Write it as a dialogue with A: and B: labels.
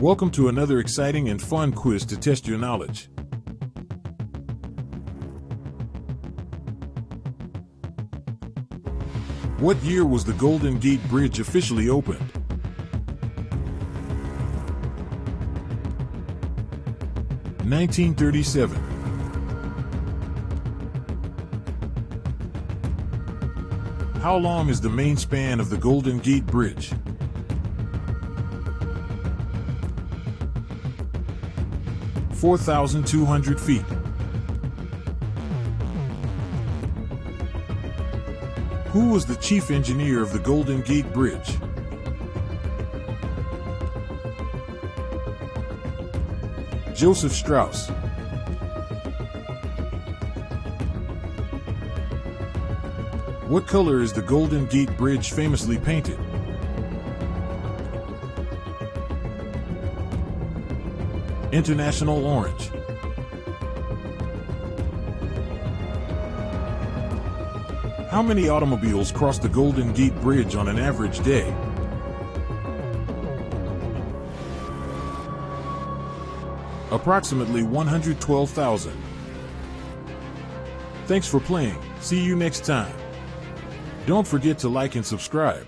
A: Welcome to another exciting and fun quiz to test your knowledge. What year was the Golden Gate Bridge officially opened? (1937). How long is the main span of the Golden Gate Bridge? (4,200 feet). Who was the chief engineer of the Golden Gate Bridge? Joseph Strauss. What color is the Golden Gate Bridge famously painted? International orange. How many automobiles cross the Golden Gate Bridge on an average day? Approximately 112,000. Thanks for playing. See you next time. Don't forget to like and subscribe.